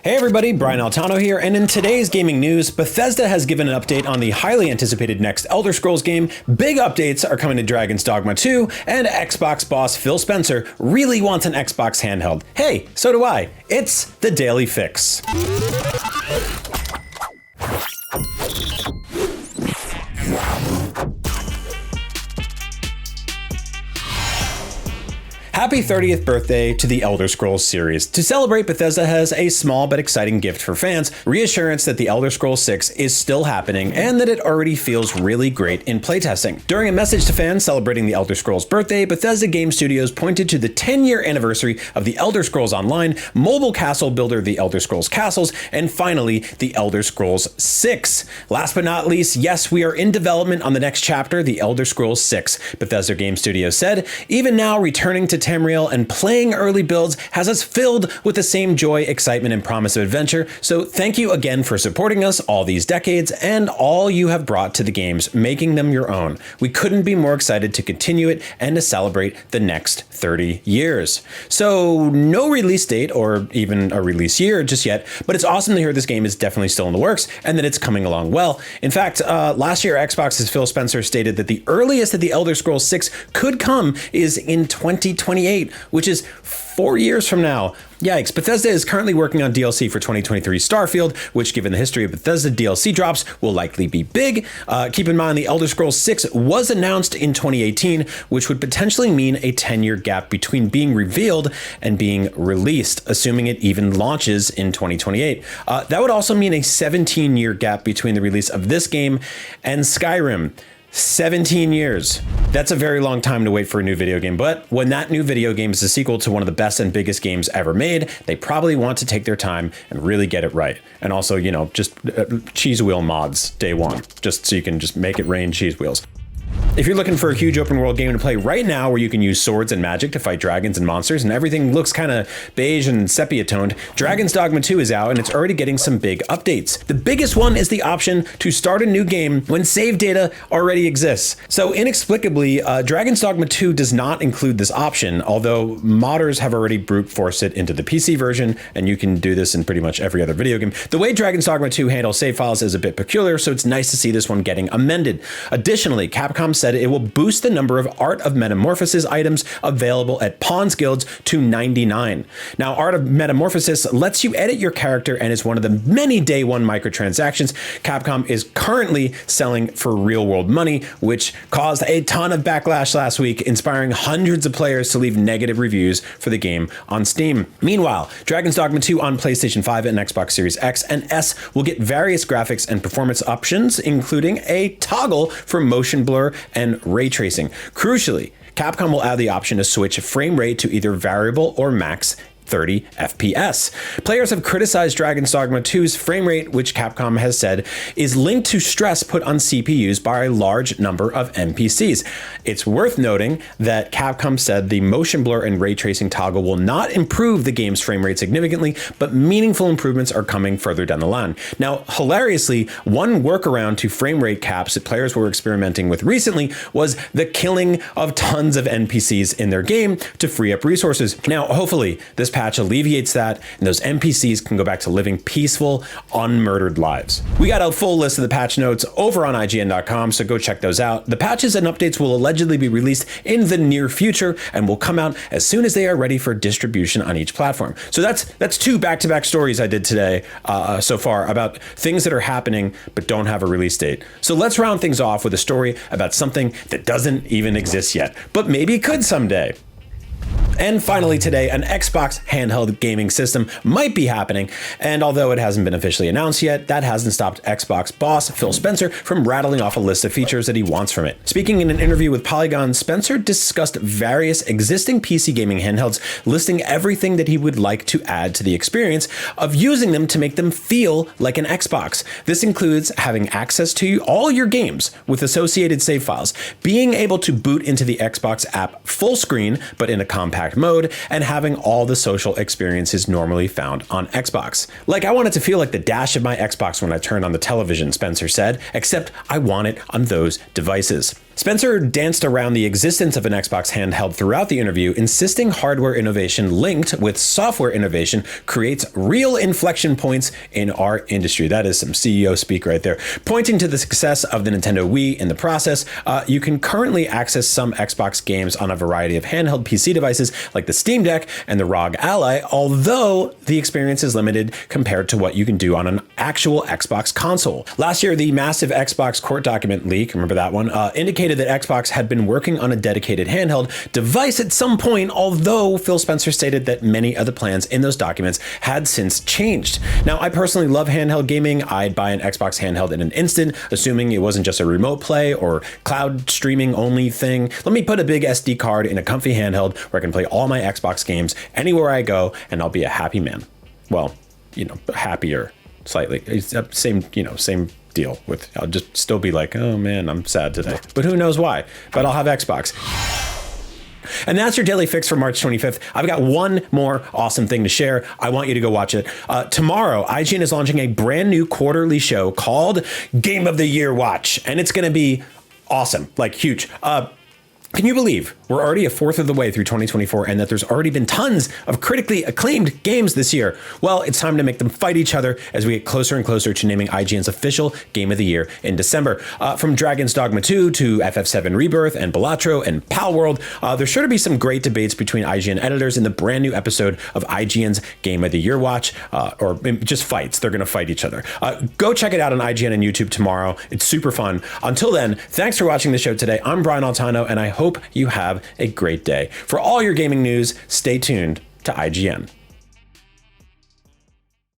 Hey everybody, Brian Altano here, and in today's gaming news, Bethesda has given an update on the highly anticipated next Elder Scrolls game, big updates are coming to Dragon Dogma 2, and Xbox boss Phil Spencer really wants an Xbox handheld. Hey, so do I. It's the Daily Fix. Happy 30th birthday to the Elder Scrolls series. To celebrate, Bethesda has a small but exciting gift for fans, reassurance that the Elder Scrolls 6 is still happening and that it already feels really great in playtesting. During a message to fans celebrating the Elder Scrolls birthday, Bethesda Game Studios pointed to the 10-year anniversary of the Elder Scrolls Online, mobile castle builder The Elder Scrolls Castles, and finally, the Elder Scrolls 6. Last but not least, yes, we are in development on the next chapter, the Elder Scrolls 6, Bethesda Game Studios said. Even now, returning to Tamriel and playing early builds has us filled with the same joy, excitement, and promise of adventure. So thank you again for supporting us all these decades and all you have brought to the games, making them your own. We couldn't be more excited to continue it and to celebrate the next 30 years. So no release date or even a release year just yet, but it's awesome to hear this game is definitely still in the works and that it's coming along well. In fact, last year Xbox's Phil Spencer stated that the earliest that the Elder Scrolls 6 could come is in 2028, which is 4 years from now. Yikes. Bethesda is currently working on DLC for 2023 Starfield, which given the history of Bethesda DLC drops will likely be big. Keep in mind the Elder Scrolls 6 was announced in 2018, which would potentially mean a 10-year gap between being revealed and being released, assuming it even launches in 2028. That would also mean a 17-year gap between the release of this game and Skyrim. 17 years. That's a very long time to wait for a new video game, but when that new video game is a sequel to one of the best and biggest games ever made, they probably want to take their time and really get it right. And also, you know, just cheese wheel mods day one, just so you can just make it rain cheese wheels. If you're looking for a huge open world game to play right now where you can use swords and magic to fight dragons and monsters and everything looks kind of beige and sepia toned, Dragon Dogma 2 is out and it's already getting some big updates. The biggest one is the option to start a new game when save data already exists. So inexplicably, Dragon Dogma 2 does not include this option, although modders have already brute forced it into the PC version, and you can do this in pretty much every other video game. The way Dragon Dogma 2 handles save files is a bit peculiar, so it's nice to see this one getting amended. Additionally, Capcom said it will boost the number of Art of Metamorphosis items available at Pawns Guilds to 99. Now, Art of Metamorphosis lets you edit your character and is one of the many day one microtransactions Capcom is currently selling for real world money, which caused a ton of backlash last week, inspiring hundreds of players to leave negative reviews for the game on Steam. Meanwhile, Dragon's Dogma 2 on PlayStation 5 and Xbox Series X and S will get various graphics and performance options, including a toggle for motion blur and ray tracing. Crucially, Capcom will add the option to switch frame rate to either variable or max 30 FPS. Players have criticized Dragon's Dogma 2's frame rate, which Capcom has said is linked to stress put on CPUs by a large number of NPCs. It's worth noting that Capcom said the motion blur and ray tracing toggle will not improve the game's frame rate significantly, but meaningful improvements are coming further down the line. Now, hilariously, one workaround to frame rate caps that players were experimenting with recently was the killing of tons of NPCs in their game to free up resources. Now, hopefully, this patch alleviates that and those NPCs can go back to living peaceful, unmurdered lives. We got a full list of the patch notes over on IGN.com, so go check those out. The patches and updates will allegedly be released in the near future and will come out as soon as they are ready for distribution on each platform. So that's two back-to-back stories I did today so far about things that are happening but don't have a release date. So let's round things off with a story about something that doesn't even exist yet, but maybe could someday. And finally today, an Xbox handheld gaming system might be happening, and although it hasn't been officially announced yet, that hasn't stopped Xbox boss Phil Spencer from rattling off a list of features that he wants from it. Speaking in an interview with Polygon, Spencer discussed various existing PC gaming handhelds, listing everything that he would like to add to the experience of using them to make them feel like an Xbox. This includes having access to all your games with associated save files, being able to boot into the Xbox app full screen, but in a compact mode, and having all the social experiences normally found on Xbox. Like, I want it to feel like the dash of my Xbox when I turn on the television, Spencer said, except I want it on those devices. Spencer danced around the existence of an Xbox handheld throughout the interview, insisting hardware innovation linked with software innovation creates real inflection points in our industry. That is some CEO speak right there. Pointing to the success of the Nintendo Wii in the process, you can currently access some Xbox games on a variety of handheld PC devices like the Steam Deck and the ROG Ally, although the experience is limited compared to what you can do on an actual Xbox console. Last year, the massive Xbox court document leak, remember that one, indicated that Xbox had been working on a dedicated handheld device at some point, although Phil Spencer stated that many of the plans in those documents had since changed. Now, I personally love handheld gaming. I'd buy an Xbox handheld in an instant, assuming it wasn't just a remote play or cloud streaming only thing. Let me put a big SD card in a comfy handheld where I can play all my Xbox games anywhere I go, and I'll be a happy man. Well, happier slightly. It's same deal with, I'll just still be like, oh man, I'm sad today, but who knows why, but I'll have Xbox. And that's your daily fix for March 25th. I've got one more awesome thing to share. I want you to go watch it. Tomorrow, IGN is launching a brand new quarterly show called Game of the Year Watch, and it's going to be awesome, like huge. Can you believe we're already a fourth of the way through 2024 and that there's already been tons of critically acclaimed games this year? Well, it's time to make them fight each other as we get closer and closer to naming IGN's official Game of the Year in December. From Dragon's Dogma 2 to FF7 Rebirth and Balatro and Palworld, there's sure to be some great debates between IGN editors in the brand new episode of IGN's Game of the Year Watch, or just fights. They're going to fight each other. Go check it out on IGN and YouTube tomorrow. It's super fun. Until then, thanks for watching the show today. I'm Brian Altano, and I hope you have a great day. For all your gaming news, stay tuned to IGN.